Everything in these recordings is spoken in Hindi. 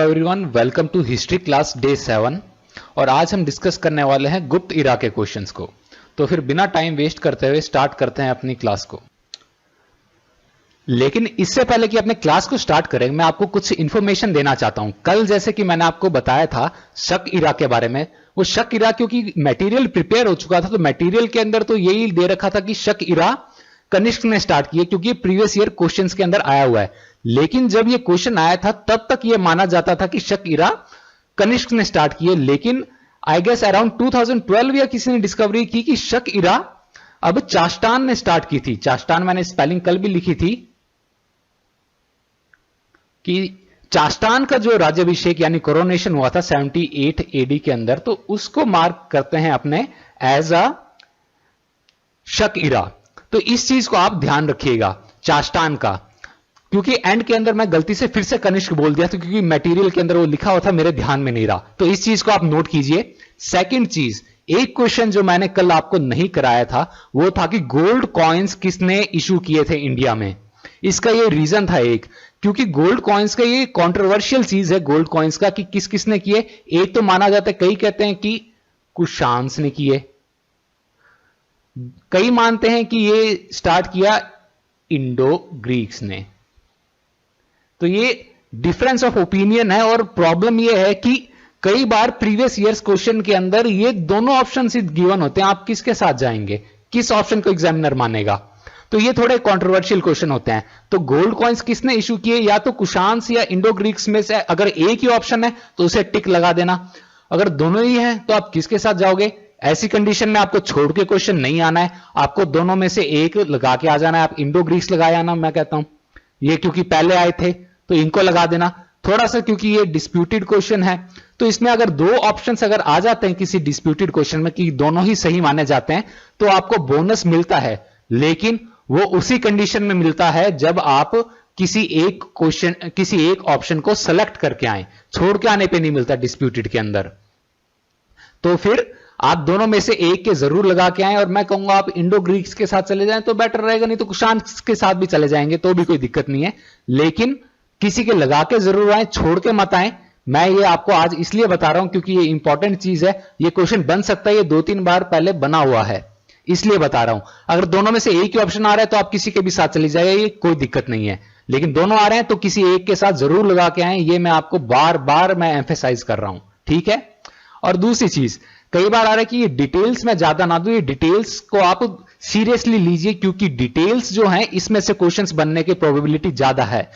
Everyone, welcome to history class day 7। और आज हम डिस्कस करने वाले हैं गुप्त इरा के क्वेश्चंस को। तो फिर बिना टाइम वेस्ट करते हुए स्टार्ट करते हैं अपनी क्लास को। लेकिन इससे पहले कि अपने क्लास को स्टार्ट करें, मैं आपको कुछ इंफॉर्मेशन देना चाहता हूं। कल जैसे कि मैंने आपको बताया था शक इरा के बारे में, वो शक इरा क्योंकि मटेरियल प्रिपेयर हो चुका था, तो मटेरियल के अंदर तो यही दे रखा था कि शक इरा कनिष्क ने स्टार्ट किए, क्योंकि प्रीवियस ईयर क्वेश्चंस के अंदर आया हुआ है। लेकिन जब ये क्वेश्चन आया था तब तक ये माना जाता था कि शक इरा कनिष्क ने स्टार्ट किए। लेकिन आई गेस अराउंड 2012 या किसी ने डिस्कवरी की कि शक इरा अब चास्टान ने स्टार्ट की थी। चास्टान मैंने स्पेलिंग कल भी लिखी थी कि चास्टान का जो राज्याभिषेक यानी कोरोनेशन हुआ था 78 एडी के अंदर, तो उसको मार्क करते हैं अपने एज अ शक इरा। तो इस चीज को आप ध्यान रखिएगा चास्टान का, क्योंकि एंड के अंदर मैं गलती से फिर से कनिष्क बोल दिया था, क्योंकि मटेरियल के अंदर वो लिखा हुआ था, मेरे ध्यान में नहीं रहा। तो इस चीज को आप नोट कीजिए। सेकंड चीज, एक क्वेश्चन जो मैंने कल आपको नहीं कराया था वो था कि गोल्ड कॉइन्स किसने इशू किए थे इंडिया में। इसका ये रीजन था एक, क्योंकि गोल्ड कॉइन्स का ये कंट्रोवर्शियल चीज है गोल्ड कॉइन्स का, कि किस किसने किए। एक तो माना जाता है, कई कहते हैं कि कुशांस ने किए, कई मानते हैं कि ये स्टार्ट किया इंडो ग्रीक्स ने। तो ये डिफरेंस ऑफ ओपिनियन है। और प्रॉब्लम ये है कि कई बार प्रीवियस ईयर्स क्वेश्चन के अंदर ये दोनों ऑप्शन गिवन होते हैं, आप किसके साथ जाएंगे, किस ऑप्शन को एग्जामिनर मानेगा। तो ये थोड़े कंट्रोवर्शियल क्वेश्चन होते हैं। तो गोल्ड कॉइन्स किसने इशू किए, या तो कुशांस या इंडो ग्रीक्स में से अगर एक ही ऑप्शन है तो उसे टिक लगा देना। अगर दोनों ही है तो आप किसके साथ जाओगे। ऐसी कंडीशन में आपको छोड़ के क्वेश्चन नहीं आना है, आपको दोनों में से एक लगा के आ जाना है। आप इंडो ग्रीक्स लगाया ना, मैं कहता हूं ये क्योंकि पहले आए थे तो इनको लगा देना। थोड़ा सा क्योंकि ये डिस्प्यूटेड क्वेश्चन है, तो इसमें अगर दो ऑप्शंस अगर आ जाते हैं किसी डिस्प्यूटेड क्वेश्चन में कि दोनों ही सही माने जाते हैं, तो आपको बोनस मिलता है। लेकिन वो उसी कंडीशन में मिलता है जब आप किसी एक ऑप्शन को सेलेक्ट करके आए, छोड़ के आने पे नहीं मिलता डिस्प्यूटेड के अंदर। तो फिर आप दोनों में से एक के जरूर लगा के आए। और मैं कहूंगा आप इंडो ग्रीक्स के साथ चले जाएं तो बेटर रहेगा, नहीं तो कुशांस के साथ भी चले जाएंगे तो भी कोई दिक्कत नहीं है। लेकिन किसी के लगा के जरूर आए, छोड़ के मत आए। मैं ये आपको आज इसलिए बता रहा हूं क्योंकि ये इंपॉर्टेंट चीज है, ये क्वेश्चन बन सकता है, ये 2-3 बार पहले बना हुआ है, इसलिए बता रहा हूं। अगर दोनों में से एक ही ऑप्शन आ रहा है तो आप किसी के भी साथ चले जाइए, ये कोई दिक्कत नहीं है। लेकिन दोनों आ रहे हैं तो किसी एक के साथ जरूर लगा के आए, ये मैं आपको बार बार मैं एम्फेसाइज कर रहा हूं, ठीक है। और दूसरी चीज, कई बार आ रहा है कि ये डिटेल्स में ज्यादा ना दो, ये डिटेल्स को आप सीरियसली लीजिए, क्योंकि डिटेल्स जो है इसमें से क्वेश्चंस बनने की प्रोबेबिलिटी ज्यादा है।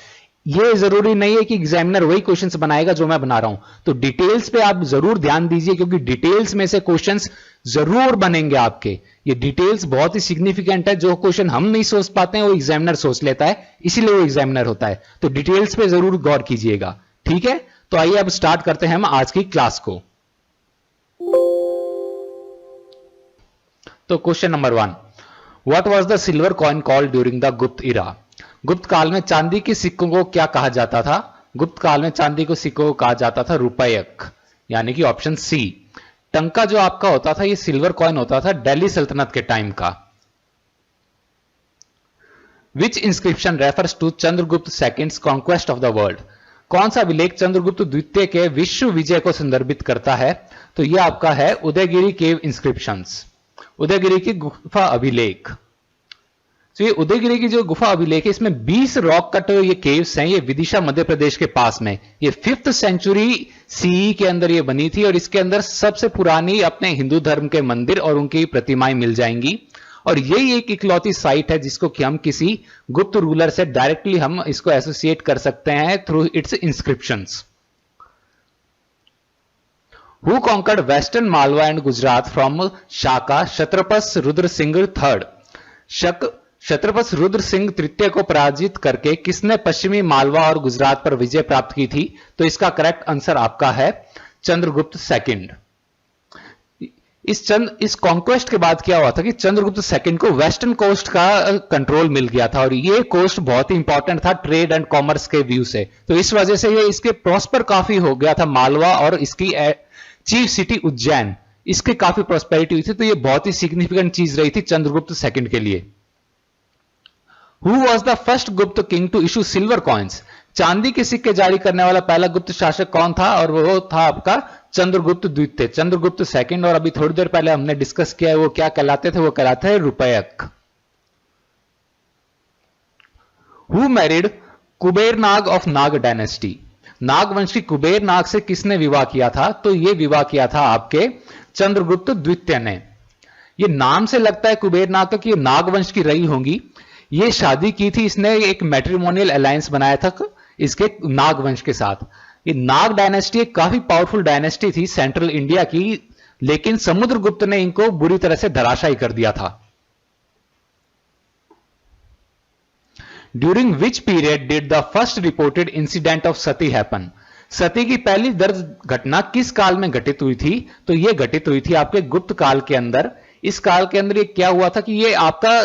ये जरूरी नहीं है कि एग्जामिनर वही क्वेश्चंस बनाएगा जो मैं बना रहा हूं। तो डिटेल्स पे आप जरूर ध्यान दीजिए, क्योंकि डिटेल्स में से क्वेश्चंस जरूर बनेंगे आपके। ये डिटेल्स बहुत ही सिग्निफिकेंट है, जो क्वेश्चन हम नहीं सोच पाते हैं वो एग्जामिनर सोच लेता है, इसीलिए वो एग्जामिनर होता है। तो डिटेल्स पे जरूर गौर कीजिएगा, ठीक है। तो आइए अब स्टार्ट करते हैं हम आज की क्लास को। तो question number 1, what was the silver coin called during the गुप्त इरा। गुप्त काल में चांदी के सिक्कों को क्या कहा जाता था। गुप्त काल में चांदी के सिक्कों को कहा जाता था रुपयक, यानी कि ऑप्शन सी। टंका जो आपका होता था ये सिल्वर कॉइन होता था दिल्ली सल्तनत के टाइम का। Which inscription refers to Chandragupta second's conquest of the world. कौन सा अभिलेख चंद्रगुप्त द्वितीय के विश्व विजय को संदर्भित करता है। तो यह आपका है उदयगिरी केव इंस्क्रिप्शंस, उदयगिरी की गुफा अभिलेख। तो ये उदयगिरी की जो गुफा अभिलेख है, इसमें 20 रॉक कट ये केव्स हैं। ये विदिशा मध्य प्रदेश के पास में, ये 5th सेंचुरी सीई के अंदर ये बनी थी। और इसके अंदर सबसे पुरानी अपने हिंदू धर्म के मंदिर और उनकी प्रतिमाएं मिल जाएंगी। और यही एक इकलौती साइट है जिसको कि हम किसी गुप्त रूलर से डायरेक्टली हम इसको एसोसिएट कर सकते हैं through its inscriptions. Who conquered western Malwa and Gujarat from Shaka Kshatrapas Rudra Singh third. Kshatrapas Rudra Singh तृतीय को पराजित करके किसने पश्चिमी मालवा और गुजरात पर विजय प्राप्त की थी। तो इसका करेक्ट आंसर आपका है चंद्रगुप्त सेकंड। इस कॉन्क्वेस्ट के बाद क्या हुआ था कि चंद्रगुप्त सेकंड को वेस्टर्न कोस्ट का कंट्रोल मिल गया था। और ये कोस्ट बहुत ही इंपॉर्टेंट था ट्रेड एंड कॉमर्स के व्यू से। तो इस वजह से ये इसके प्रॉस्पर काफी हो गया था मालवा, और इसकी चीफ सिटी उज्जैन, इसके काफी प्रॉस्पेरिटी हुई थी। तो ये बहुत ही सिग्निफिकेंट चीज रही थी चंद्रगुप्त सेकंड के लिए। Who was the first Gupta king to issue silver coins? चांदी के सिक्के जारी करने वाला पहला गुप्त शासक कौन था? और वो था आपका चंद्रगुप्त द्वितीय, चंद्रगुप्त सेकंड। और अभी थोड़ी देर पहले हमने डिस्कस किया है वो क्या कहलाते थे, वो कहलाते हैं रुपयक। Who married Kuber Naga of Naga dynasty? Naga वंश की कुबेर नाग से किसने विवाह किया था? तो ये विवाह किया था आपके चंद्रगुप्त द्वितीय ने। ये नाम से लगता है कुबेर नाग कि ये नाग वंश की रही होंगी। ये शादी की थी, इसने एक मैट्रिमोनियल अलायंस बनाया था इसके नाग वंश के साथ। ये नाग डायनेस्टी एक काफी पावरफुल डायनेस्टी थी सेंट्रल इंडिया की, लेकिन समुद्रगुप्त ने इनको बुरी तरह से धराशायी कर दिया था। During which period did the first reported incident of sati happen? Sati की पहली दर्ज घटना किस काल में घटित हुई थी? तो यह घटित हुई थी आपके गुप्त काल के अंदर। इस काल के अंदर ये क्या हुआ था कि ये आपका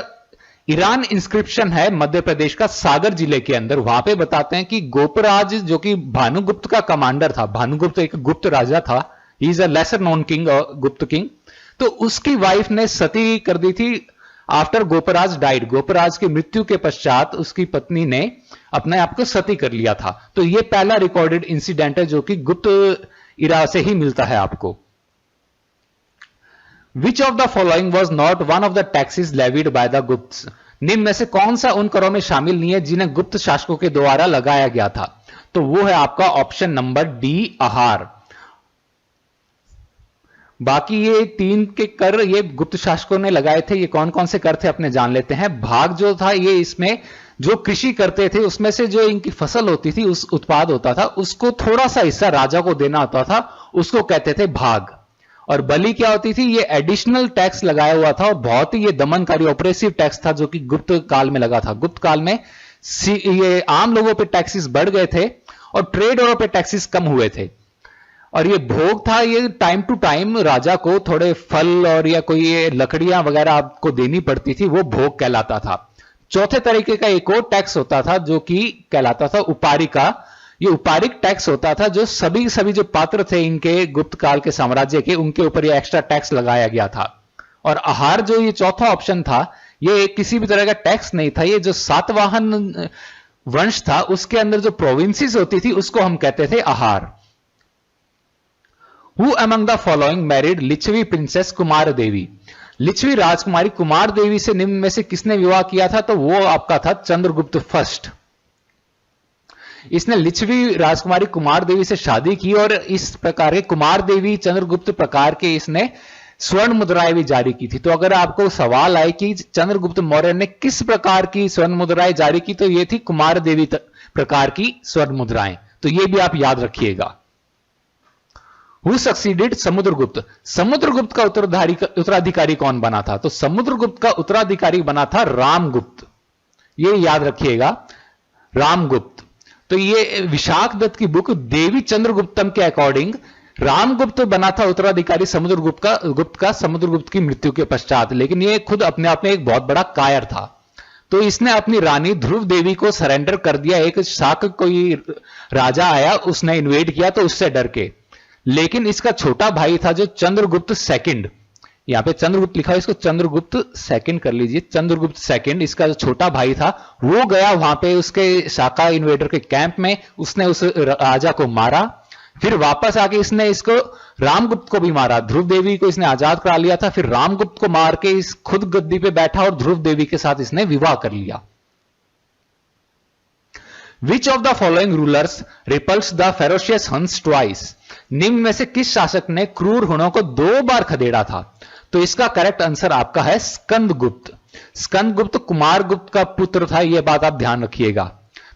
ईरान इंस्क्रिप्शन है मध्य प्रदेश का सागर जिले के अंदर। वहां पे बताते हैं कि गोपराज जो कि भानुगुप्त का कमांडर था, भानुगुप्त एक गुप्त राजा था, he is a lesser known king, गुप्त किंग। तो उसकी वाइफ ने सती कर दी थी आफ्टर गोपराज डाइड। गोपराज की मृत्यु के पश्चात उसकी पत्नी ने अपने आप को सती कर लिया था। तो यह पहला रिकॉर्डेड इंसिडेंट है जो कि गुप्त इरा से ही मिलता है आपको। Which of the following was not one of the taxes levied by the Gupts? निम्न में से कौन सा उन करों में शामिल नहीं है जिन्हें गुप्त शासकों के द्वारा लगाया गया था? तो वो है आपका ऑप्शन नंबर डी, आहार। बाकी ये 3 के कर ये गुप्त शासकों ने लगाए थे। ये कौन कौन से कर थे अपने जान लेते हैं। भाग जो था ये इसमें जो कृषि करते थे उसमें से जो इनकी फसल होती थी, उस उत्पाद होता था, उसको थोड़ा सा हिस्सा राजा को देना होता था, उसको कहते थे भाग। और बलि क्या होती थी? ये एडिशनल टैक्स लगाया हुआ था और बहुत ही ये दमनकारी ऑपरेसिव टैक्स था जो कि गुप्त काल में लगा था। गुप्त काल में ये आम लोगों पे टैक्सेस बढ़ गए थे और ट्रेडरों पे टैक्सेस कम हुए थे। और ये भोग था, ये टाइम टू टाइम राजा को थोड़े फल और या कोई ये लकड़ियां वगैरह आपको देनी पड़ती थी, वो भोग कहलाता था। चौथे तरीके का एक और टैक्स होता था जो कि कहलाता था उपारिका। ये उपारिक टैक्स होता था जो सभी जो पात्र थे इनके गुप्त काल के साम्राज्य के, उनके ऊपर ये एक्स्ट्रा टैक्स लगाया गया था। और आहार जो ये चौथा ऑप्शन था, ये किसी भी तरह का टैक्स नहीं था। ये जो सातवाहन वंश था उसके अंदर जो प्रोविंसेस होती थी उसको हम कहते थे आहार। Who among the following married Licchavi princess Kumar Devi? Licchavi राजकुमारी कुमार देवी से निम्न में से किसने विवाह किया था? तो वो आपका था चंद्रगुप्त फर्स्ट। इसने लिच्छवी राजकुमारी कुमार देवी से शादी की और इस प्रकार के कुमार देवी चंद्रगुप्त प्रकार के इसने स्वर्ण मुद्राएं भी जारी की थी। तो अगर आपको सवाल आए कि चंद्रगुप्त मौर्य ने किस प्रकार की स्वर्ण मुद्राएं जारी की, तो ये थी कुमार देवी प्रकार की स्वर्ण मुद्राएं। तो ये भी आप याद रखिएगा। Who succeeded Samudragupta? समुद्रगुप्त का उत्तराधिकारी कौन बना था? तो समुद्रगुप्त का उत्तराधिकारी बना था रामगुप्त। ये याद रखिएगा, रामगुप्त। तो ये विशाख दत्त की बुक देवी चंद्रगुप्तम के अकॉर्डिंग रामगुप्त बना था उत्तराधिकारी समुद्रगुप्त का समुद्रगुप्त की मृत्यु के पश्चात। लेकिन ये खुद अपने आप में एक बहुत बड़ा कायर था। तो इसने अपनी रानी ध्रुव देवी को सरेंडर कर दिया। एक शाक कोई राजा आया, उसने इन्वेड किया तो उससे डर के। लेकिन इसका छोटा भाई था जो चंद्रगुप्त सेकंड, यहां पे चंद्रगुप्त लिखा है, इसको चंद्रगुप्त सेकंड कर लीजिए, चंद्रगुप्त सेकंड। इसका जो छोटा भाई था वो गया वहां पे उसके शाका इन्वेडर के कैंप में, उसने उस राजा को मारा। फिर वापस आके इसने इसको रामगुप्त को भी मारा। ध्रुव देवी को इसने आजाद करा लिया था, फिर रामगुप्त को मार के इस खुद गद्दी पे बैठा और ध्रुव देवी के साथ इसने विवाह कर लिया। Which of the following rulers repulsed the ferocious Huns twice? निम्न में से किस शासक ने क्रूर हुणों को 2 बार खदेड़ा था? तो इसका करेक्ट आंसर आपका है स्कंदगुप्त। स्कंदगुप्त कुमारगुप्त का पुत्र था, यह बात आप ध्यान रखिएगा।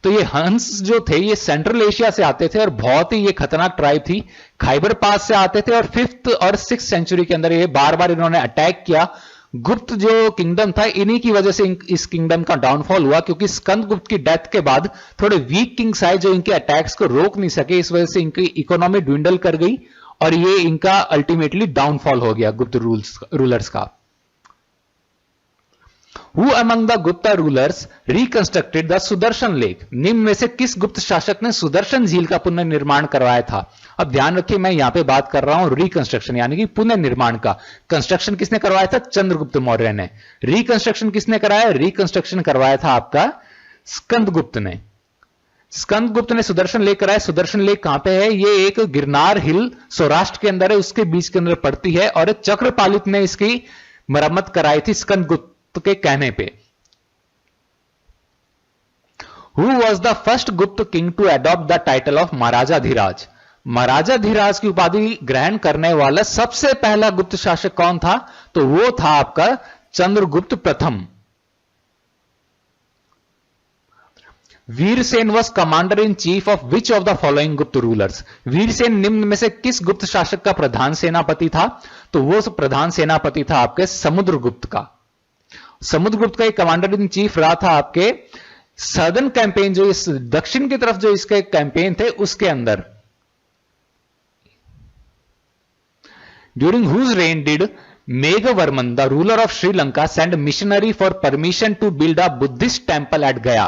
तो ये हंस जो थे ये सेंट्रल एशिया से आते थे और बहुत ही ये खतरनाक ट्राइब थी। खाइबर पास से आते थे और 5th और 6th सेंचुरी के अंदर ये बार बार इन्होंने अटैक किया। गुप्त जो किंगडम था, इन्हीं की वजह से इस किंगडम का डाउनफॉल हुआ, क्योंकि स्कंदगुप्त की डेथ के बाद थोड़े वीक किंग्स आए जो इनके अटैक्स को रोक नहीं सके। इस वजह से इनकी इकोनॉमी ड्विंडल कर गई और ये इनका अल्टीमेटली डाउनफॉल हो गया गुप्त रूलर्स का। Who among the Gupta rulers reconstructed the Sudarshan lake? निम्न में से किस गुप्त शासक ने सुदर्शन झील का पुनर्निर्माण करवाया था? अब ध्यान रखिए, मैं यहां पे बात कर रहा हूं रिकंस्ट्रक्शन यानी कि पुनर्निर्माण का। कंस्ट्रक्शन किसने करवाया था? चंद्रगुप्त मौर्य ने। रिकंस्ट्रक्शन किसने कराया? रिकंस्ट्रक्शन करवाया था आपका स्कंदगुप्त ने। स्कंदगुप्त ने सुदर्शन लेक कराया। सुदर्शन लेक कहां पे है? ये एक गिरनार हिल सौराष्ट्र के अंदर है, उसके बीच के अंदर पड़ती है, और चक्रपालित ने इसकी मरम्मत कराई थी स्कंदगुप्त के कहने पे। Who was the first Gupta king to adopt the title of Maharajadhiraj? Maharajadhiraj की उपाधि ग्रहण करने वाला सबसे पहला गुप्त शासक कौन था? तो वो था आपका चंद्रगुप्त प्रथम। Virasena was commander in chief of which of the following Gupta rulers? Virasena निम्न में से किस गुप्त शासक का प्रधान सेनापति था? तो वो प्रधान सेनापति था आपके समुद्रगुप्त का। समुद्रगुप्त का एक कमांडर इन चीफ रहा था आपके सदर्न कैंपेन, जो इस दक्षिण की तरफ जो इसके कैंपेन थे उसके अंदर। During whose reign did Meghavarman the ruler of Sri Lanka send missionary for permission to build a Buddhist temple at Gaya?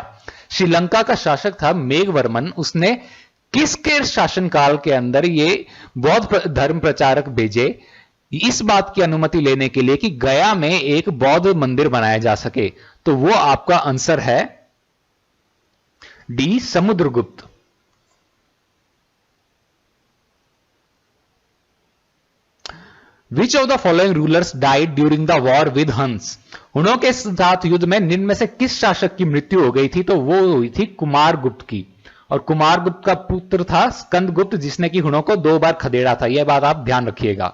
Sri Lanka का शासक था मेघवर्मन, उसने किसके शासनकाल के अंदर ये बौद्ध धर्म प्रचारक भेजे इस बात की अनुमति लेने के लिए कि गया में एक बौद्ध मंदिर बनाया जा सके? तो वो आपका आंसर है D, Samudragupta. Which of the following rulers died during the war with हंस? हुनों के साथ युद्ध में निम्न में से किस शासक की मृत्यु हो गई थी? तो वो हुई थी कुमारगुप्त की, और कुमारगुप्त का पुत्र था स्कंदगुप्त, जिसने कि हुनों को 2 बार खदेड़ा था। यह बात आप ध्यान रखिएगा।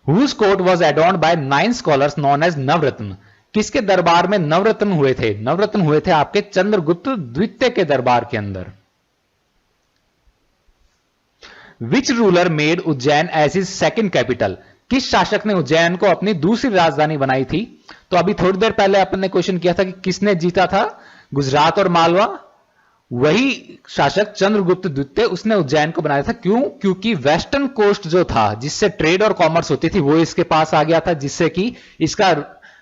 Whose court was adorned by 9 scholars known as नवरत्न? किसके दरबार में नवरत्न हुए थे? नवरत्न हुए थे आपके चंद्रगुप्त द्वितीय के दरबार के अंदर। Which ruler made Ujjain as his second capital? किस शासक ने उज्जैन को अपनी दूसरी राजधानी बनाई थी? तो अभी थोड़ी देर पहले अपन ने क्वेश्चन किया था कि किसने जीता था गुजरात और मालवा। वही शासक चंद्रगुप्त द्वितीय, उसने उज्जैन को बनाया था। क्यों? क्योंकि वेस्टर्न कोस्ट जो था जिससे ट्रेड और कॉमर्स होती थी वो इसके पास आ गया था, जिससे कि इसका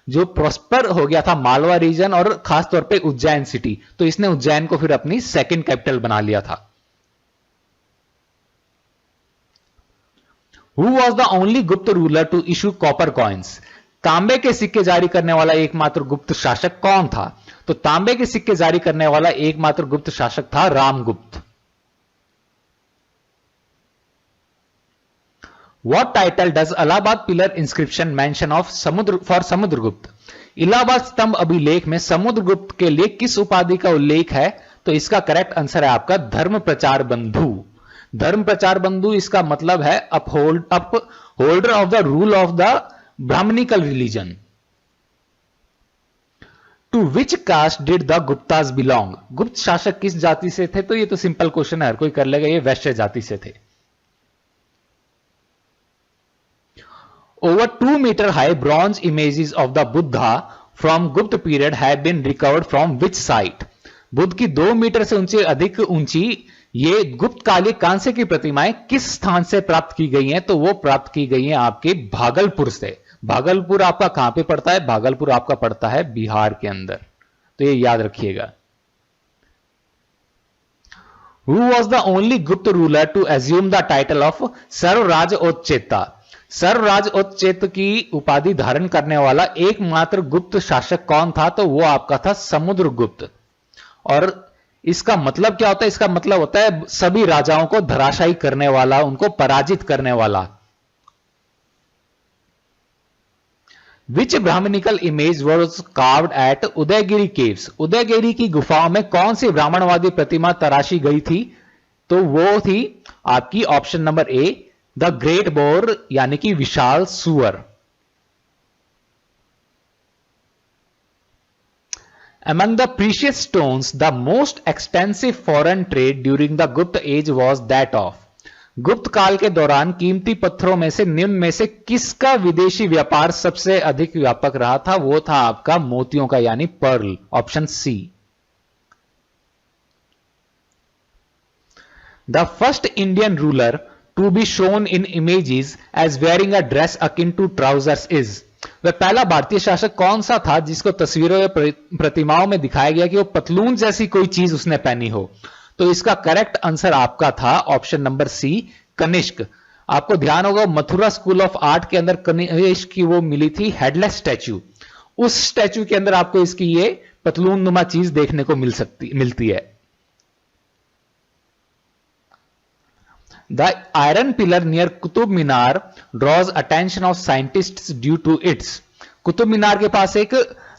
जो प्रॉस्पर हो गया था मालवा रीजन और खासतौर पे उज्जैन सिटी। तो इसने उज्जैन को फिर अपनी सेकंड कैपिटल बना लिया था। Who was the only Gupta ruler to issue copper coins? तांबे के सिक्के जारी करने वाला एकमात्र गुप्त शासक कौन था? तो तांबे के सिक्के जारी करने वाला एकमात्र गुप्त शासक था Ramagupta. What title does Allahabad pillar inscription mention of Samudragupta? Allahabad स्तंभ अभिलेख में समुद्रगुप्त के लिए किस उपाधि का उल्लेख है? तो इसका करेक्ट आंसर है आपका धर्म प्रचार बंधु। धर्म प्रचार बंधु इसका मतलब है holder of the rule of the Brahmanical religion. To which caste did the Guptas belong? Gupta शासक किस जाति से थे? तो ये तो सिंपल क्वेश्चन है, हर कोई कर लेगा, ये वैश्य जाति से थे। Over 2 meter high bronze images of the Buddha from Gupta period have been recovered from which site? Buddha की 2 मीटर से अधिक ऊंची ये गुप्त कालीन कांस्य की प्रतिमाएं किस स्थान से प्राप्त की गई हैं? तो वो प्राप्त की गई हैं आपके भागलपुर से। भागलपुर आपका कहां पे पड़ता है? भागलपुर आपका पड़ता है बिहार के अंदर, तो ये याद रखिएगा। Who was the only Gupta ruler to assume the title of Sarvarajochchhetta? Sarvarajochchhetta की उपाधि धारण करने वाला एकमात्र गुप्त शासक कौन था? तो वो आपका था समुद्रगुप्त। और इसका मतलब क्या होता है? इसका मतलब होता है सभी राजाओं को धराशायी करने वाला, उनको पराजित करने वाला। Which Brahmanical image was carved at Udayagiri caves? Udayagiri की गुफाओं में कौन सी ब्राह्मणवादी प्रतिमा तराशी गई थी? तो वो थी आपकी option number A, the great bore, यानी कि विशाल सुअर। Among the precious stones, the most extensive foreign trade during the Gupta age was that of? गुप्त काल के दौरान कीमती पत्थरों में से निम्न में से किसका विदेशी व्यापार सबसे अधिक व्यापक रहा था? वो था आपका मोतियों का, यानी pearl, option C. The first Indian ruler to be shown in images as wearing a dress akin to trousers is? वह पहला भारतीय शासक कौन सा था जिसको तस्वीरों या प्रतिमाओं में दिखाया गया कि वो पतलून जैसी कोई चीज उसने पहनी हो? तो इसका करेक्ट आंसर आपका था ऑप्शन नंबर सी, कनिष्क। आपको ध्यान होगा मथुरा स्कूल ऑफ आर्ट के अंदर कनिष्क की वो मिली थी हेडलेस स्टैच्यू, उस स्टैच्यू के अंदर आपको इसकी ये पतलून नुमा चीज देखने को मिलती है। The iron pillar near Qutub Minar draws attention of scientists due to its. Qutub Minar के पास एक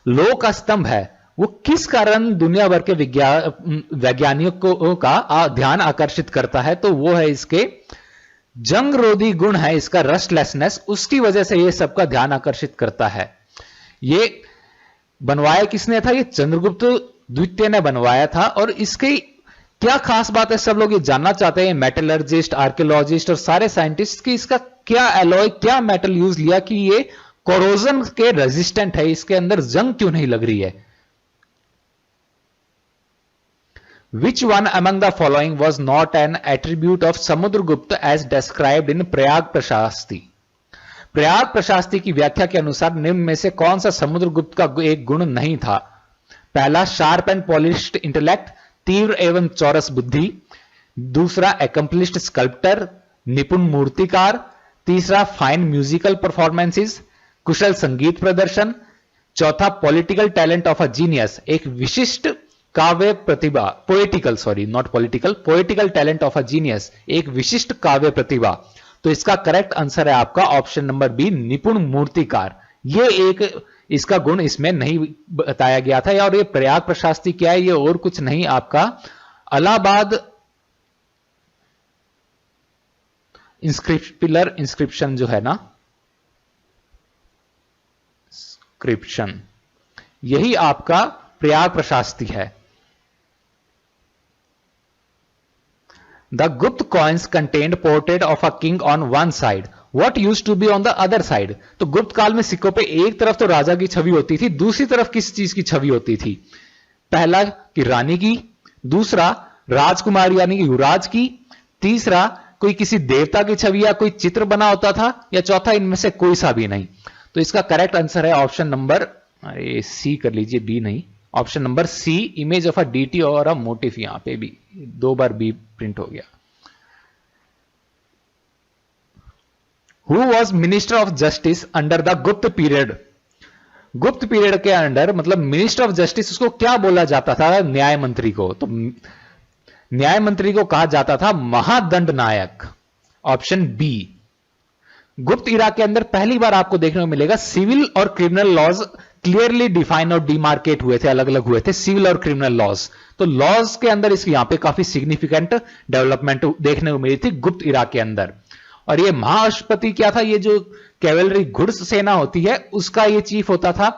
लोक स्तंभ है, वो किस कारण दुनिया भर के वैज्ञानिकों का ध्यान आकर्षित करता है? तो वो है इसके जंग रोधी गुण है, इसका रस्टलेसनेस, उसकी वजह से ये सबका ध्यान आकर्षित करता है। ये बनवाया किसने था? ये चंद्रगुप्त द्वितीय ने बनवाया था। और इसकी क्या खास बात है, सब लोग ये जानना चाहते हैं, मेटलर्जिस्ट, आर्कियोलॉजिस्ट और सारे साइंटिस्ट, की इसका क्या एलॉय, क्या मेटल यूज लिया कि ये कोरोजन के रेजिस्टेंट है, इसके अंदर जंग क्यों नहीं लग रही है? Which one among the following was not an attribute of Samudragupta as described in Prayag prashasti? Prayag prashasti की व्याख्या के अनुसार निम्न में से कौन सा समुद्रगुप्त का एक गुण नहीं था? पहला, शार्प एंड पॉलिश्ड इंटेलेक्ट, तीव्र एवं चौरस बुद्धि। दूसरा, एकम्प्लिश्ड स्कल्प्टर, निपुण मूर्तिकार। तीसरा, फाइन म्यूजिकल परफॉर्मेंसेस, कुशल संगीत प्रदर्शन। चौथा, political talent of a genius, एक विशिष्ट काव्य प्रतिभा, poetical, sorry not political, poetical talent of a genius, एक विशिष्ट काव्य प्रतिभा। तो इसका करेक्ट आंसर है आपका ऑप्शन नंबर बी, निपुण मूर्तिकार। ये एक इसका गुण इसमें नहीं बताया गया था। और ये प्रयाग प्रशास्ति क्या है? ये और कुछ नहीं, आपका इलाहाबाद पिलर इंस्क्रिप्शन जो है ना, इंस्क्रिप्शन, यही आपका प्रयाग प्रशास्ति है। The Gupta coins contained portrait of a king on one side. What used to be on the other side? तो गुप्त काल में सिक्कों पे एक तरफ तो राजा की छवि होती थी, दूसरी तरफ किस चीज की छवि होती थी? पहला कि रानी की, दूसरा राजकुमार यानी कि युवराज की, तीसरा कोई किसी देवता की छवि या कोई चित्र बना होता था, या चौथा इनमें से कोई सा भी नहीं। तो इसका करेक्ट आंसर है ऑप्शन नंबर, अरे सी कर लीजिए, बी नहीं, option number C, image of a deity और अ मोटिफ। यहां पे भी 2 बार बी प्रिंट हो गया। Who was minister of justice under the गुप्त पीरियड? गुप्त पीरियड के अंडर मतलब मिनिस्टर ऑफ जस्टिस, उसको क्या बोला जाता था? न्याय मंत्री को। तो न्याय मंत्री को कहा जाता था महादंड नायक, ऑप्शन बी। गुप्त इरा के अंदर पहली बार आपको देखने को मिलेगा सिविल और क्रिमिनल लॉज क्लियरली डिफाइन और डिमार्केट हुए थे, अलग अलग हुए थे सिविल और क्रिमिनल लॉज। तो लॉज के अंदर इसके यहां पे काफी सिग्निफिकेंट डेवलपमेंट देखने को मिली थी गुप्त इरा के अंदर। और ये महाअश्वपति क्या था? ये जो कैवेलरी घुड़सेना होती है उसका ये चीफ होता था।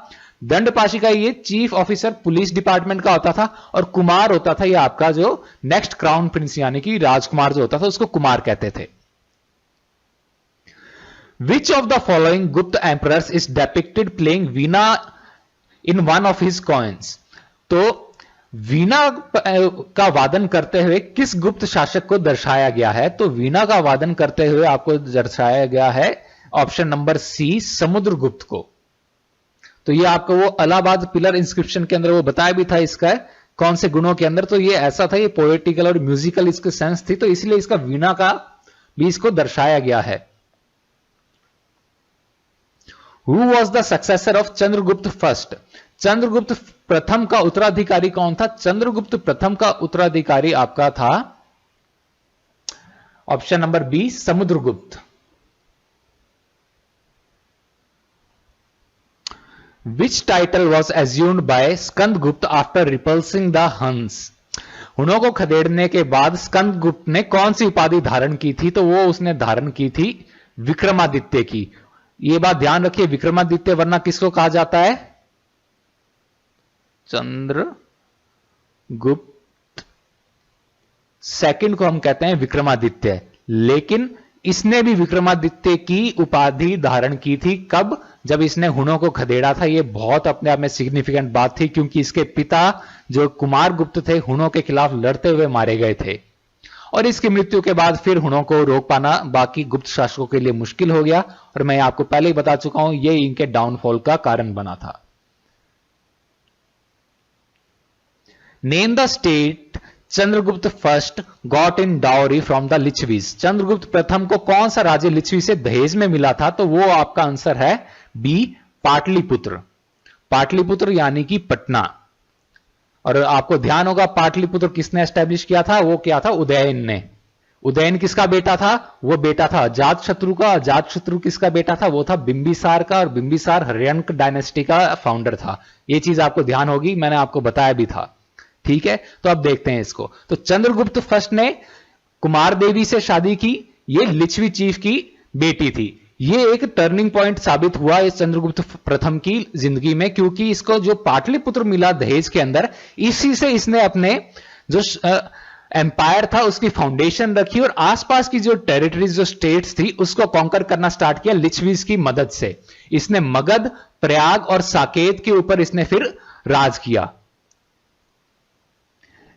दंडपाशी का ये चीफ ऑफिसर पुलिस डिपार्टमेंट का होता था। और कुमार होता था ये आपका जो नेक्स्ट क्राउन प्रिंस यानी कि राजकुमार जो होता था उसको कुमार कहते थे। Which of the following Gupta emperors is depicted playing veena in one of his coins? तो वीणा का वादन करते हुए किस गुप्त शासक को दर्शाया गया है? तो वीणा का वादन करते हुए आपको दर्शाया गया है ऑप्शन नंबर सी, समुद्रगुप्त को। तो ये आपको वो इलाहाबाद पिलर इंस्क्रिप्शन के अंदर वो बताया भी था इसका कौन से गुणों के अंदर। तो ये ऐसा था, ये पोएटिकल और म्यूजिकल इसके सेंस थी, तो इसलिए इसका वीणा का भी इसको दर्शाया गया है। Who was the successor of Chandragupta first? Chandragupta प्रथम का उत्तराधिकारी कौन था? चंद्रगुप्त प्रथम का उत्तराधिकारी आपका था option number B, Samudragupta. Which title was assumed by Skandagupta after repulsing the Huns? हुनों को खदेड़ने के बाद स्कंदगुप्त ने कौन सी उपाधि धारण की थी? तो वो उसने धारण की थी विक्रमादित्य की। ये बात ध्यान रखिए, विक्रमादित्य वरना किसको कहा जाता है? चंद्रगुप्त सेकंड को हम कहते हैं विक्रमादित्य। लेकिन इसने भी विक्रमादित्य की उपाधि धारण की थी कब? जब इसने हुनों को खदेड़ा था। ये बहुत अपने आप में सिग्निफिकेंट बात थी, क्योंकि इसके पिता जो कुमार गुप्त थे हुनों के खिलाफ लड़ते हुए मारे गए थे। और इसकी मृत्यु के बाद फिर हुनों को रोक पाना बाकी गुप्त शासकों के लिए मुश्किल हो गया। और मैं आपको पहले ही बता चुका हूं, ये इनके डाउनफॉल का कारण बना था। Name the state Chandragupta first got in dowry from the Licchavis. Chandragupta प्रथम को कौन सा राज्य लिच्छवी से दहेज में मिला था? तो वो आपका आंसर है बी, पाटलिपुत्र। पाटलिपुत्र यानी कि पटना। और आपको ध्यान होगा पाटलिपुत्र किसने एस्टेब्लिश किया था, वो क्या था, उदयन ने। उदयन किसका बेटा था, वो बेटा था अजातशत्रु का। अजातशत्रु किसका बेटा था, वो था बिंबिसार का, और बिंबिसार हर्यंक डायनेस्टी का फाउंडर था। ये चीज आपको ध्यान होगी, मैंने आपको बताया भी था। ठीक है, तो अब देखते हैं इसको। तो चंद्रगुप्त फर्स्ट ने कुमार देवी से शादी की, ये लिच्छवी चीफ की बेटी थी। ये एक टर्निंग पॉइंट साबित हुआ इस चंद्रगुप्त प्रथम की जिंदगी में, क्योंकि इसको जो पाटलिपुत्र मिला दहेज के अंदर, इसी से इसने अपने जो एम्पायर था उसकी फाउंडेशन रखी, और आसपास की जो टेरिटरीज, जो स्टेट्स थी, उसको कॉन्कर करना स्टार्ट किया लिच्छवीज की मदद से। इसने मगध, प्रयाग और साकेत के ऊपर इसने फिर राज किया।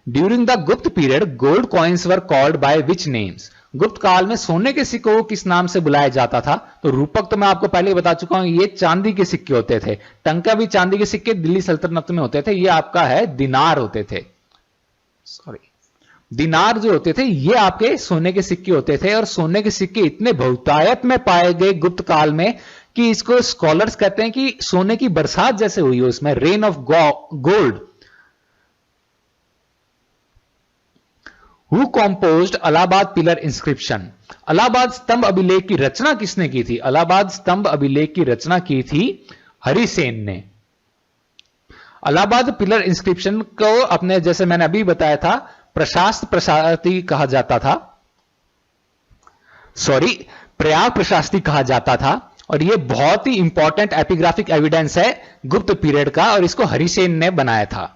ड्यूरिंग द गुप्त period gold coins were called by which names? गुप्त काल में सोने के सिक्कों को किस नाम से बुलाया जाता था? तो रूपक तो मैं आपको पहले ही बता चुका हूं, ये चांदी के सिक्के होते थे। टंका भी चांदी के सिक्के दिल्ली सल्तनत में होते थे, ये आपका है दिनार होते थे। सॉरी, दिनार जो होते थे ये आपके सोने के सिक्के होते थे। और सोने के सिक्के इतने बहुतायत में पाए गए गुप्त काल में कि इसको स्कॉलर्स कहते हैं कि सोने की बरसात जैसे हुई हो, उसमें rain of gold. Who composed Allahabad pillar inscription? Allahabad स्तंभ अभिलेख की रचना किसने की थी? अलाहाबाद स्तंभ अभिलेख की रचना की थी हरिसेन ने। अलाहाबाद पिलर इंस्क्रिप्शन को अपने, जैसे मैंने अभी बताया था, प्रशास्त प्रशास्ति कहा जाता था, सॉरी प्रयाग प्रशास्ति कहा जाता था। और यह बहुत ही इंपॉर्टेंट एपिग्राफिक एविडेंस है गुप्त पीरियड का, और इसको हरिसेन ने बनाया था।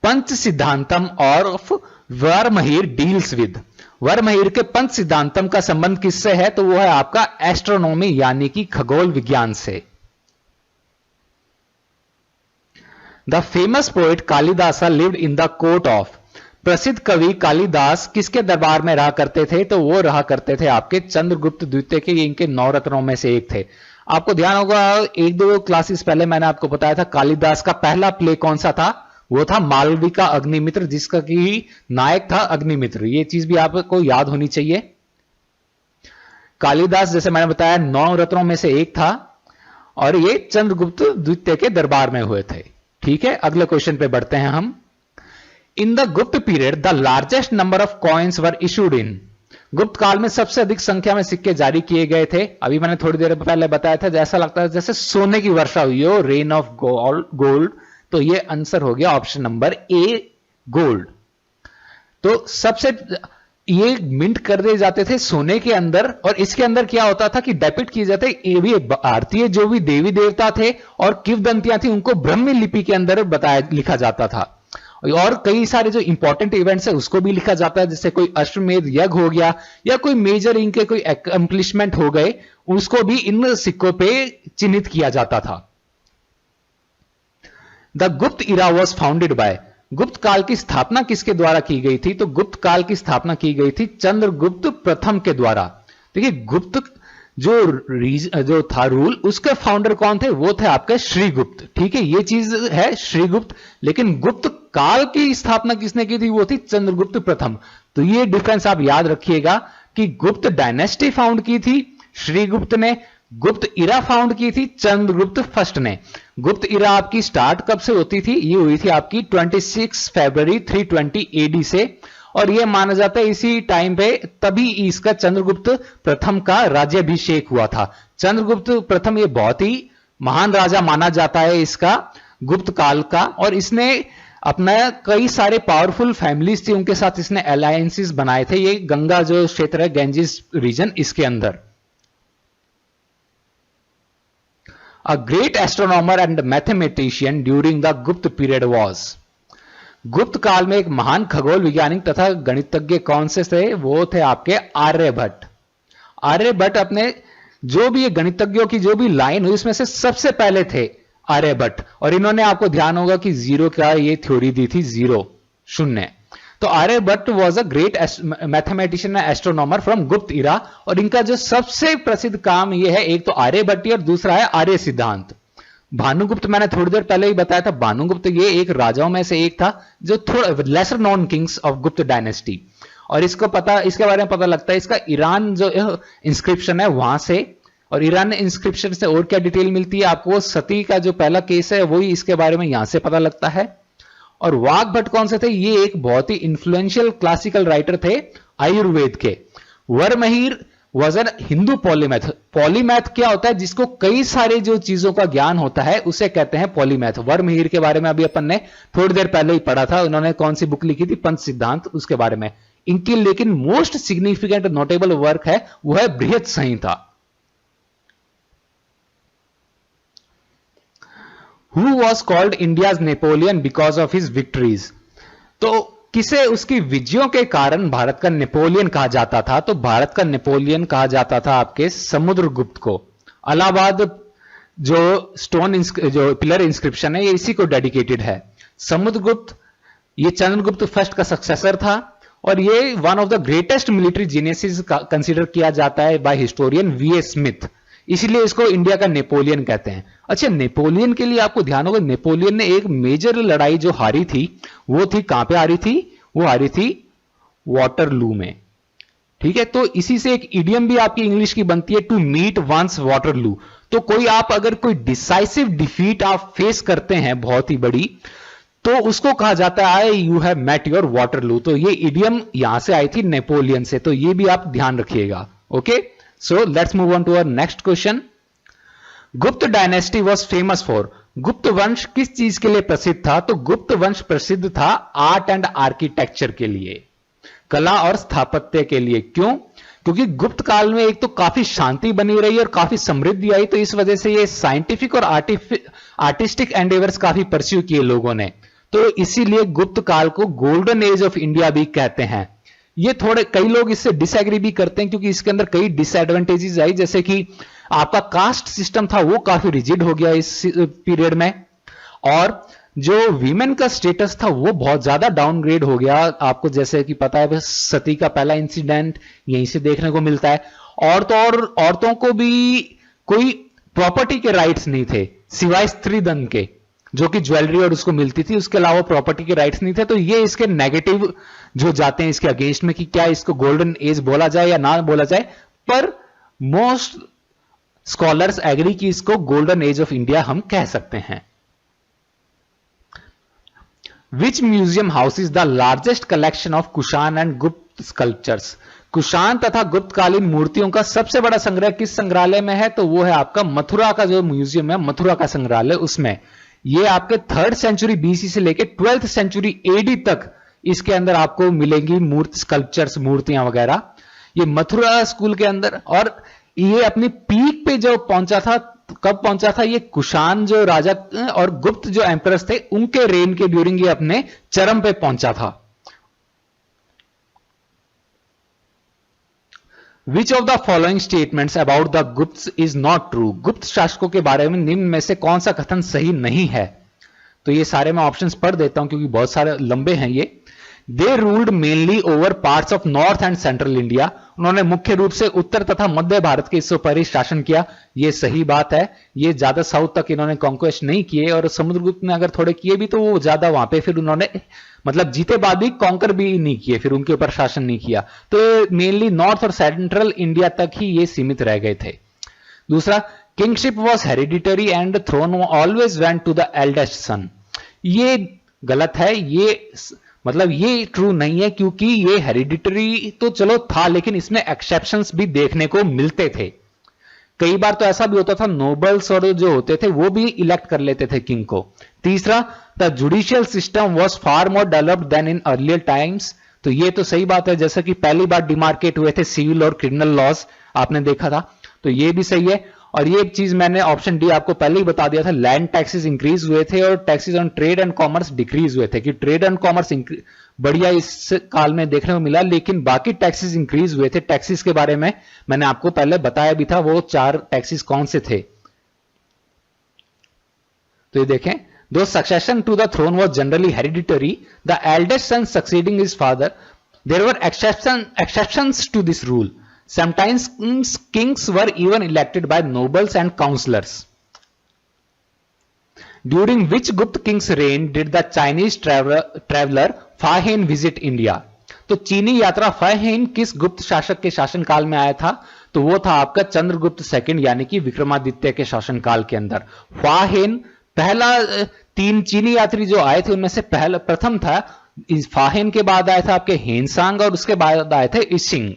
पंच सिद्धांतम ऑफ वर्महीर डील्स विद? वर्महीर के पंच सिद्धांतम का संबंध किससे है? तो वो है आपका एस्ट्रोनॉमी यानी कि खगोल विज्ञान से। The famous poet Kalidasa lived in the court of? प्रसिद्ध कवि कालिदास किसके दरबार में रहा करते थे? तो वो रहा करते थे आपके चंद्रगुप्त द्वितीय के, इनके 9 रत्नों में से एक थे। आपको ध्यान होगा 1-2 क्लासेस पहले मैंने आपको बताया था कालिदास का पहला प्ले कौन सा था, वो था मालविका अग्निमित्र, जिसका कि नायक था अग्निमित्र। ये चीज भी आपको याद होनी चाहिए। कालिदास जैसे मैंने बताया 9 रत्नों में से एक था, और ये चंद्रगुप्त द्वितीय के दरबार में हुए थे। ठीक है, अगले क्वेश्चन पे बढ़ते हैं हम। इन द गुप्त period the largest number of coins were issued in? गुप्त काल में सबसे अधिक संख्या में सिक्के जारी किए गए थे। अभी मैंने थोड़ी देर पहले बताया था, जैसा लगता है जैसे सोने की वर्षा हुई हो, रेन ऑफ गोल्ड। तो ये आंसर हो गया ऑप्शन नंबर ए, गोल्ड। तो सबसे ये मिंट कर दिए जाते थे सोने के अंदर, और इसके अंदर क्या होता था कि डेपिक्ट किए जाते, ये भी भारतीय जो भी देवी देवता थे और किंवदंतियां थी, उनको ब्रह्मी लिपि के अंदर बताया, लिखा जाता था। और कई सारे जो इंपॉर्टेंट इवेंट्स है उसको भी लिखा जाता है, जैसे कोई अश्वमेध यज्ञ हो गया या कोई मेजर इनके कोई अकम्प्लिशमेंट हो गए, उसको भी इन सिक्कों पे चिन्हित किया जाता था। द गुप्त इरा वॉज फाउंडेड बाय? गुप्त काल की स्थापना किसके द्वारा की गई थी? तो गुप्त काल की स्थापना की गई थी चंद्रगुप्त प्रथम के द्वारा। देखिए गुप्त जो था रूल, उसके फाउंडर कौन थे? वो थे आपके श्रीगुप्त। ठीक है, ये चीज है श्रीगुप्त, लेकिन गुप्त काल की स्थापना किसने की थी? वो थी चंद्रगुप्त प्रथम। तो ये डिफरेंस आप याद रखिएगा कि गुप्त डायनेस्टी फाउंड की थी श्रीगुप्त ने, गुप्त इरा फाउंड की थी चंद्रगुप्त फर्स्ट ने। गुप्त इरा आपकी स्टार्ट कब से होती थी? ये हुई थी आपकी 26 फरवरी 320 एडी से, और यह माना जाता है इसी टाइम पे तभी इसका चंद्रगुप्त प्रथम का राज्याभिषेक हुआ था। चंद्रगुप्त प्रथम ये बहुत ही महान राजा माना जाता है इसका गुप्त काल का, और इसने अपना कई सारे पावरफुल फैमिलीज थी उनके साथ इसने अलायंसेस बनाए थे। ये गंगा जो क्षेत्र है, गैंजेस रीजन, इसके अंदर। A great astronomer and mathematician during the गुप्त period was? गुप्त काल में एक महान खगोल वैज्ञानिक तथा गणितज्ञ कौन से थे? वो थे आपके आर्यभट्ट। आर्यभट्ट अपने जो भी गणितज्ञों की जो भी लाइन हुई उसमें से सबसे पहले थे आर्यभट्ट, और इन्होंने आपको ध्यान होगा कि जीरो का ये थ्योरी दी थी, जीरो, शून्य। तो Aryabhata was a great mathematician and astronomer from Gupta era, और इनका जो सबसे प्रसिद्ध काम ये है, एक तो आर्यभट्टी और दूसरा है आर्य सिद्धांत। भानुगुप्त मैंने थोड़ी देर पहले ही बताया था, भानुगुप्त ये एक राजाओं में से एक था जो थोड़ा लेसर नॉन किंग्स ऑफ गुप्त डायनेस्टी, और इसके बारे में पता लगता है इसका ईरान जो इंस्क्रिप्शन है वहां से और ईरान इंस्क्रिप्शन से और क्या डिटेल मिलती है आपको? सती का जो पहला केस है वही इसके बारे में यहां से पता लगता है। और वाघ भट्ट कौन से थे? ये एक बहुत ही इंफ्लुएंशियल क्लासिकल राइटर थे आयुर्वेद के। Varahamihira was an Hindu polymath. Polymath क्या होता है? जिसको कई सारे जो चीजों का ज्ञान होता है उसे कहते हैं पॉलीमैथ। वरमहीर के बारे में अभी अपन ने थोड़ी देर पहले ही पढ़ा था। उन्होंने कौन सी बुक लिखी थी? पंच सिद्धांत, उसके बारे में। इनकी लेकिन मोस्ट सिग्निफिकेंट नोटेबल वर्क है वो है बृहत संहिता। Who was called India's Napoleon because of his victories? तो किसे उसकी विजयों के कारण भारत का नेपोलियन कहा जाता था? तो भारत का नेपोलियन कहा जाता था आपके समुद्रगुप्त को। इलाहाबाद जो स्टोन जो पिलर इंस्क्रिप्शन है ये इसी को डेडिकेटेड है। समुद्रगुप्त ये चंद्रगुप्त फर्स्ट का सक्सेसर था और ये one of the greatest military geniuses consider किया जाता है बाय हिस्टोरियन वी.ए. स्मिथ। इसलिए इसको इंडिया का नेपोलियन कहते हैं। अच्छा, नेपोलियन के लिए आपको ध्यान होगा, नेपोलियन ने एक मेजर लड़ाई जो हारी थी वो थी कहां पे हारी थी? वो हारी थी वाटरलू में। ठीक है, तो इसी से एक इडियम भी आपकी इंग्लिश की बनती है, टू मीट वंस वाटरलू। तो कोई आप अगर कोई डिसाइसिव डिफीट आप फेस करते हैं बहुत ही बड़ी, तो उसको कहा जाता है you have met your Waterloo. तो ये इडियम यहां से आई थी नेपोलियन से, तो ये भी आप ध्यान रखिएगा। Okay, so let's move on to our next question. गुप्त डायनेस्टी वॉज फेमस फॉर। गुप्त वंश किस चीज के लिए प्रसिद्ध था? तो गुप्त वंश प्रसिद्ध था आर्ट एंड आर्किटेक्चर के लिए, कला और स्थापत्य के लिए। क्यों? क्योंकि गुप्त काल में एक तो काफी शांति बनी रही और काफी समृद्धि आई, तो इस वजह से ये साइंटिफिक और आर्टिस्टिक एंडेवर्स काफी परस्यू किए लोगों ने। तो इसीलिए गुप्त काल को गोल्डन एज ऑफ इंडिया भी कहते हैं। ये थोड़े कई लोग इससे डिसएग्री भी करते हैं क्योंकि इसके अंदर कई डिसएडवांटेजेस आई, जैसे कि आपका कास्ट सिस्टम था वो काफी रिजिड हो गया इस पीरियड में, और जो वीमेन का स्टेटस था वो बहुत ज्यादा डाउनग्रेड हो गया। आपको जैसे कि पता है सती का पहला इंसिडेंट यहीं से देखने को मिलता है। औरतों को भी कोई प्रॉपर्टी के राइट्स नहीं थे सिवाय स्त्रीधन के, जो कि ज्वेलरी और उसको मिलती थी, उसके अलावा प्रॉपर्टी के राइट्स नहीं थे। तो ये इसके नेगेटिव जो जाते हैं इसके अगेंस्ट में कि क्या इसको गोल्डन एज बोला जाए या ना बोला जाए, पर मोस्ट स्कॉलर्स एग्री कि इसको गोल्डन एज ऑफ इंडिया हम कह सकते हैं। Which museum houses the largest collection of Kushan and Gupta sculptures? Kushan तथा गुप्तकालीन मूर्तियों का सबसे बड़ा संग्रह किस संग्रहालय में है? तो वो है आपका मथुरा का जो म्यूजियम है, मथुरा का संग्रहालय, उसमें। ये आपके 3rd सेंचुरी बीसी से लेके 12th सेंचुरी एडी तक इसके अंदर आपको मिलेंगी स्कल्पचर्स, मूर्तियां वगैरह। ये मथुरा स्कूल के अंदर, और ये अपनी पीक पे जो पहुंचा था, कब पहुंचा था? ये कुषाण जो राजा और गुप्त जो एम्परर्स थे उनके रेन के ड्यूरिंग ये अपने चरम पे पहुंचा था। विच of the following statements about the गुप्त इज नॉट ट्रू? गुप्त शासकों के बारे में निम्न में से कौन सा कथन सही नहीं है? तो ये सारे मैं ऑप्शंस पढ़ देता हूं क्योंकि बहुत सारे लंबे हैं ये। दे ruled mainly over parts of north and central India. उन्होंने मुख्य रूप से उत्तर तथा मध्य भारत के हिस्सों पर ही शासन किया। ये सही बात है, ये ज्यादा साउथ तक इन्होंने कॉन्क्वेस्ट नहीं किए, और समुद्रगुप्त ने अगर थोड़े किए भी तो वो ज्यादा वहां पे फिर उन्होंने मतलब जीते बाद भी कॉन्कर भी नहीं किए, फिर उनके ऊपर शासन नहीं किया। तो मेनली नॉर्थ और सेंट्रल इंडिया तक ही ये सीमित रह गए थे। दूसरा, kingship was hereditary and throne always went to the eldest son. ये गलत है, ये मतलब ये ट्रू नहीं है, क्योंकि ये हेरिडिटरी तो चलो था लेकिन इसमें एक्सेप्शंस भी देखने को मिलते थे। कई बार तो ऐसा भी होता था नोबल्स और जो होते थे वो भी इलेक्ट कर लेते थे किंग को। तीसरा, the judicial system was far more developed than in earlier times. तो ये तो सही बात है, जैसा कि पहली बार डिमार्केट हुए थे सिविल और क्रिमिनल लॉज, आपने देखा था, तो ये भी सही है। और ये एक चीज मैंने ऑप्शन डी आपको पहले ही बता दिया था, लैंड टैक्सेस इंक्रीज हुए थे और taxes on trade and commerce decrease हुए थे, कि ट्रेड एंड कॉमर्स बढ़िया इस काल में देखने को मिला, लेकिन बाकी टैक्सेस इंक्रीज हुए थे। टैक्सेस के बारे में मैंने आपको पहले बताया भी था, वो 4 टैक्सेस कौन से थे। तो ये देखें, दो succession to the throne was generally hereditary, the eldest son succeeding his father, there were exceptions to this rule. Sometimes kings were even elected by nobles and councillors. During which Gupta king's reign did the Chinese traveler Fa Hien visit India? तो चीनी यात्रा फा हेन किस गुप्त शासक के शासनकाल में आया था? तो वो था आपका चंद्रगुप्त सेकंड यानी कि विक्रमादित्य के शासनकाल के अंदर। फाहेन पहला, 3 चीनी यात्री जो आए थे उनमें से पहला प्रथम था। इस फाहेन के बाद आया था आपके हेनसांग और उसके बाद आए थे इशिंग।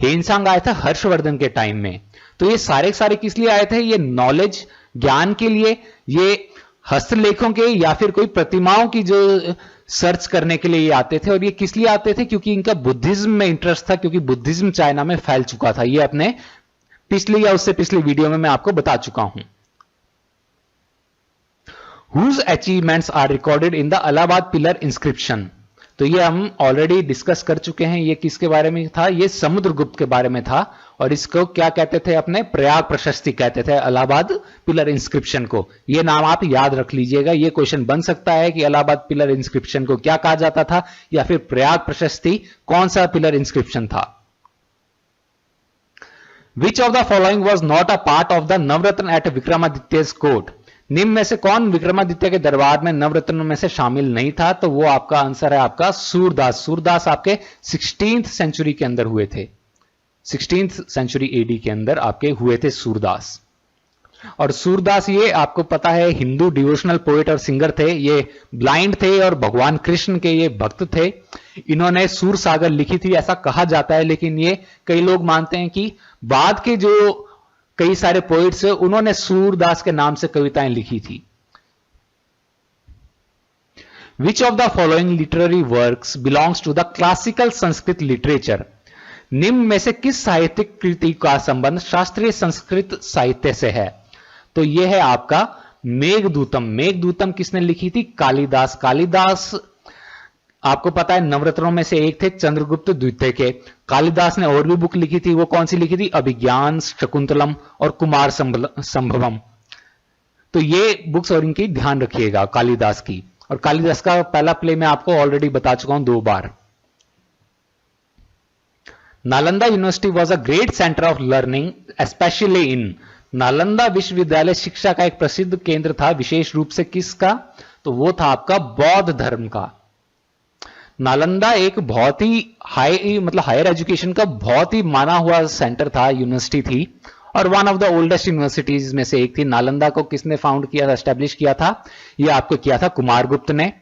हेनसांग आया था हर्षवर्धन के टाइम में। तो ये सारे किस लिए आए थे? ये नॉलेज, ज्ञान के लिए, ये हस्तलेखों के या फिर कोई प्रतिमाओं की जो सर्च करने के लिए ये आते थे। और ये किस लिए आते थे? क्योंकि इनका बुद्धिज्म में इंटरेस्ट था, क्योंकि बुद्धिज्म चाइना में फैल चुका था। ये अपने पिछली या उससे पिछली वीडियो में मैं आपको बता चुका हूं। Whose achievements are recorded in the Allahabad pillar inscription? तो ये हम ऑलरेडी डिस्कस कर चुके हैं। ये किसके बारे में था? ये समुद्रगुप्त के बारे में था। और इसको क्या कहते थे? अपने प्रयाग प्रशस्ति कहते थे इलाहाबाद पिलर इंस्क्रिप्शन को। ये नाम आप याद रख लीजिएगा। ये क्वेश्चन बन सकता है कि इलाहाबाद पिलर इंस्क्रिप्शन को क्या कहा जाता था, या फिर प्रयाग प्रशस्ति कौन सा पिलर इंस्क्रिप्शन था। Which of the following was not a part of the Navratna at विक्रमादित्य's court? निम्न में से कौन विक्रमादित्य के दरबार में नवरत्नों में से शामिल नहीं था? तो वो आपका आंसर है आपका सूरदास। सूरदास आपके 16th सेंचुरी के अंदर हुए थे। 16th सेंचुरी एडी के अंदर आपके हुए थे सूरदास। और सूरदास ये आपको पता है हिंदू डिवोशनल पोएट और सिंगर थे। ये ब्लाइंड थे और भगवान कृष्ण के ये भक्त थे। इन्होंने सूर सागर लिखी थी ऐसा कहा जाता है, लेकिन ये कई लोग मानते हैं कि बाद के जो कई सारे पोइट्स उन्होंने सूरदास के नाम से कविताएं लिखी थी। Which of the following literary works belongs to the classical Sanskrit literature? निम्न में से किस साहित्यिक कृति का संबंध शास्त्रीय संस्कृत साहित्य से है? तो यह है आपका मेघदूतम। मेघदूतम किसने लिखी थी? कालिदास। कालिदास आपको पता है नवरत्नों में से एक थे, चंद्रगुप्त द्वितीय के। कालिदास ने और भी बुक लिखी थी। वो कौन सी लिखी थी? अभिज्ञान, शकुंतलम और कुमार संभवम। तो ये बुक्स और इनकी ध्यान रखिएगा कालिदास की। और कालिदास का पहला प्ले मैं आपको ऑलरेडी बता चुका हूं 2 बार। Nalanda university was a great centre of learning specially in. Nalanda विश्वविद्यालय शिक्षा का एक प्रसिद्ध केंद्र था, विशेष रूप से किसका? तो वो था आपका बौद्ध धर्म का। नालंदा एक बहुत ही हायर एजुकेशन का बहुत ही माना हुआ सेंटर था, यूनिवर्सिटी थी, और one of the oldest universities में से एक थी। नालंदा को किसने फाउंड किया था, एस्टेब्लिश किया था? ये आपको किया था कुमारगुप्त ने।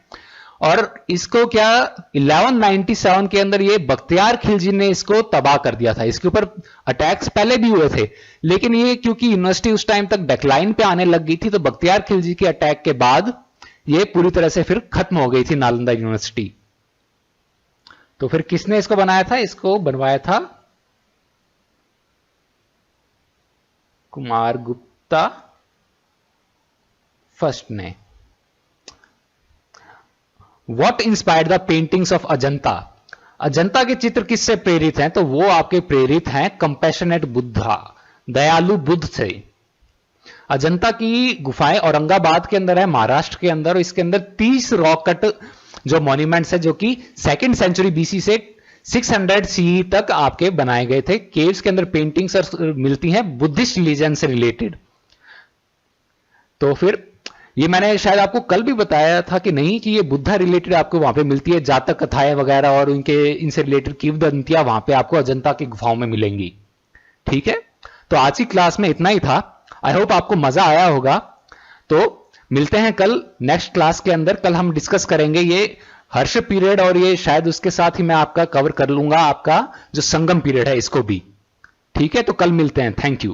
और इसको क्या 1197 के अंदर ये बख्तियार खिलजी ने इसको तबाह कर दिया था। इसके ऊपर अटैक्स पहले भी हुए थे, लेकिन ये क्योंकि यूनिवर्सिटी उस टाइम तक डेक्लाइन पे आने लग गई थी, तो बख्तियार खिलजी के अटैक के बाद ये पूरी तरह से फिर खत्म हो गई थी नालंदा यूनिवर्सिटी। तो फिर किसने इसको बनाया था? इसको बनवाया था कुमारगुप्ता फर्स्ट ने। What inspired the paintings of Ajanta? Ajanta के चित्र किससे प्रेरित हैं? तो वो आपके प्रेरित हैं कंपैशनेट बुद्धा, दयालु बुद्ध से। अजंता की गुफाएं औरंगाबाद के अंदर है, महाराष्ट्र के अंदर। इसके अंदर 30 रॉक कट जो मॉन्यूमेंट्स है, जो कि 2nd सेंचुरी बीसी से 600 सीई तक आपके बनाए गए थे। केव्स के अंदर पेंटिंग्स मिलती हैं बुद्धिस्ट रिलीजन से रिलेटेड। तो फिर ये मैंने शायद आपको कल भी बताया था कि नहीं, कि ये बुद्धा रिलेटेड आपको वहां पे मिलती है। जातक कथाएं वगैरह और इनसे रिलेटेड किंवदंतियां वहां पे आपको अजंता की गुफाओं में मिलेंगी। ठीक है, तो आज की क्लास में इतना ही था। आई होप आपको मजा आया होगा। तो मिलते हैं कल नेक्स्ट क्लास के अंदर। कल हम डिस्कस करेंगे ये हर्ष पीरियड, और ये शायद उसके साथ ही मैं आपका कवर कर लूंगा आपका जो संगम पीरियड है, इसको भी। ठीक है, तो कल मिलते हैं। Thank you.